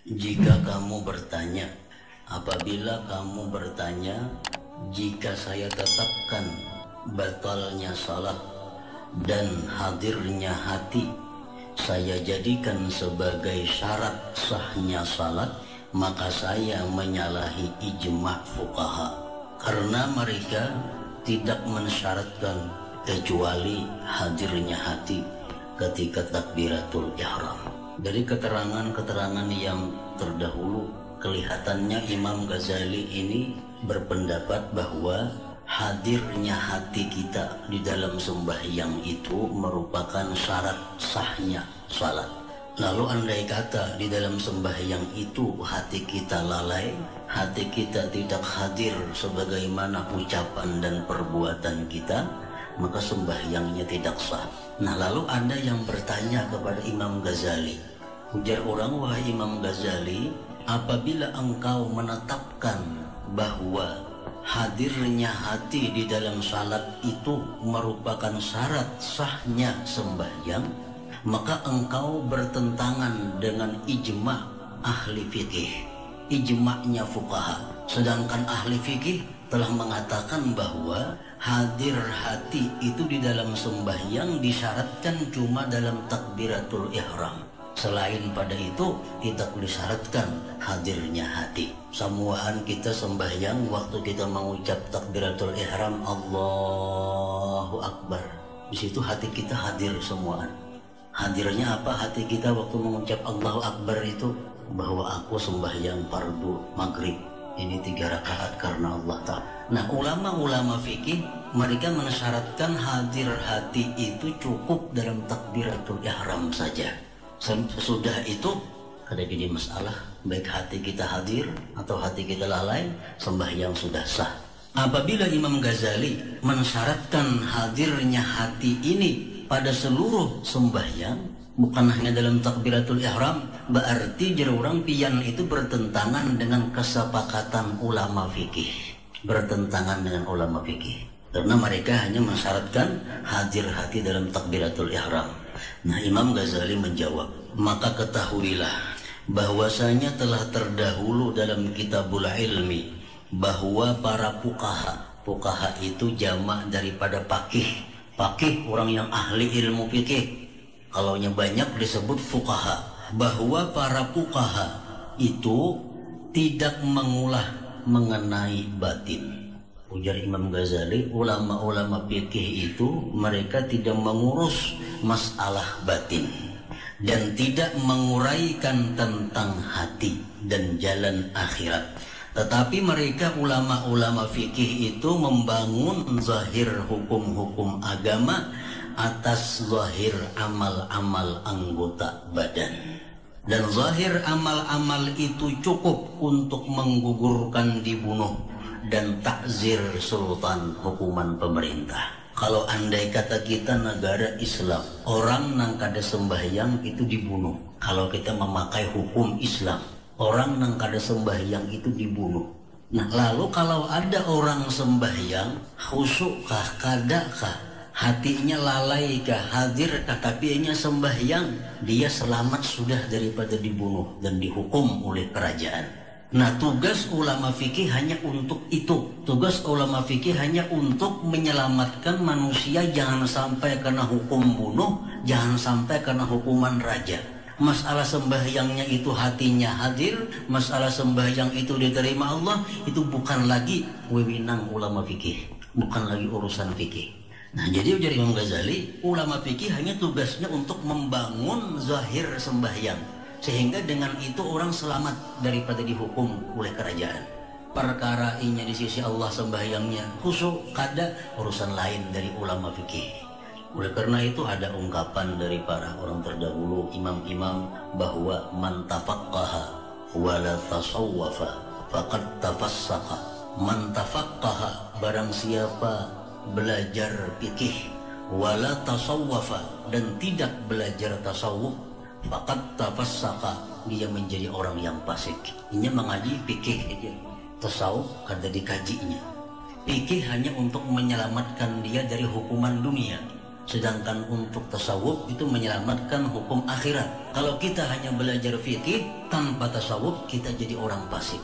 Jika kamu bertanya, apabila kamu bertanya, jika saya tetapkan batalnya salat dan hadirnya hati, saya jadikan sebagai syarat sahnya salat, maka saya menyalahi ijma' fuqaha, karena mereka tidak mensyaratkan kecuali hadirnya hati ketika takbiratul ihram. Dari keterangan-keterangan yang terdahulu, kelihatannya Imam Ghazali ini berpendapat bahwa hadirnya hati kita di dalam sembahyang itu merupakan syarat sahnya salat. Lalu andai kata di dalam sembahyang itu hati kita lalai, hati kita tidak hadir sebagaimana ucapan dan perbuatan kita, maka sembahyangnya tidak sah. Nah, lalu ada yang bertanya kepada Imam Ghazali. Ujar orang, wahai Imam Ghazali, apabila engkau menetapkan bahwa hadirnya hati di dalam salat itu merupakan syarat sahnya sembahyang, maka engkau bertentangan dengan ijma' ahli fikih, ijma'nya fuqaha. Sedangkan ahli fikih telah mengatakan bahwa hadir hati itu di dalam sembahyang disyaratkan cuma dalam takbiratul ihram. Selain pada itu tidak disyaratkan hadirnya hati. Samuaan kita sembahyang waktu kita mengucap takbiratul ihram Allahu Akbar, di situ hati kita hadir semuaan. Hadirnya apa hati kita waktu mengucap Allahu Akbar itu? Bahwa aku sembahyang fardu maghrib ini 3 rakaat karena Allah Ta'ala. Nah, ulama-ulama fikih mereka mensyaratkan hadir hati itu cukup dalam takbiratul ihram saja. Sesudah itu ada jadi masalah, baik hati kita hadir atau hati kita lalai, sembahyang sudah sah. Apabila Imam Ghazali mensyaratkan hadirnya hati ini pada seluruh sembahyang, bukan hanya dalam takbiratul ihram, berarti jerurang pian itu bertentangan dengan kesepakatan ulama fikih. Bertentangan dengan ulama fikih. Karena mereka hanya mensyaratkan hadir hati dalam takbiratul ihram. Nah, Imam Ghazali menjawab, maka ketahuilah bahwasanya telah terdahulu dalam kitabul ilmi bahwa para fuqaha itu jamak daripada faqih. Faqih orang yang ahli ilmu fikih. Kalaunya banyak disebut fuqaha. Bahwa para fuqaha itu tidak mengulah mengenai batin. Ujar Imam Ghazali, ulama-ulama fikih itu mereka tidak mengurus masalah batin dan tidak menguraikan tentang hati dan jalan akhirat. Tetapi mereka ulama-ulama fikih itu membangun zahir hukum-hukum agama atas zahir amal-amal anggota badan. Dan zahir amal-amal itu cukup untuk menggugurkan dibunuh dan takzir sultan hukuman pemerintah. Kalau andai kata kita negara Islam, orang nang kada sembahyang itu dibunuh. Kalau kita memakai hukum Islam, orang nang kada sembahyang itu dibunuh. Nah, lalu kalau ada orang sembahyang, khusyukkah, kadakah, hatinya lalai kah, hadir kah, tapi hanya sembahyang, dia selamat sudah daripada dibunuh dan dihukum oleh kerajaan. Nah, tugas ulama fikih hanya untuk itu. Tugas ulama fikih hanya untuk menyelamatkan manusia jangan sampai kena hukum bunuh, jangan sampai kena hukuman raja. Masalah sembahyangnya itu hatinya hadir, masalah sembahyang itu diterima Allah, itu bukan lagi wewenang ulama fikih, bukan lagi urusan fikih. Nah, jadi ujar Imam Ghazali, ulama fikih hanya tugasnya untuk membangun zahir sembahyang, sehingga dengan itu orang selamat daripada dihukum oleh kerajaan. Perkara ini di sisi Allah sembahyangnya khusyuk, kada urusan lain dari ulama fikih. Oleh karena itu ada ungkapan dari para orang terdahulu, imam-imam, bahwa man tafaqqaha wa la tasawwafa faqad tafassaqa. Man tafaqqaha, barang siapa belajar fikih, wala tasawwafa, dan tidak belajar tasawuf, faqad tafassaqa, dia menjadi orang yang fasik. Ini mengaji fikih aja, tasawuf kada dikajinya. Fikih hanya untuk menyelamatkan dia dari hukuman dunia. Sedangkan untuk tasawuf itu menyelamatkan hukum akhirat. Kalau kita hanya belajar fikih tanpa tasawuf, kita jadi orang fasik.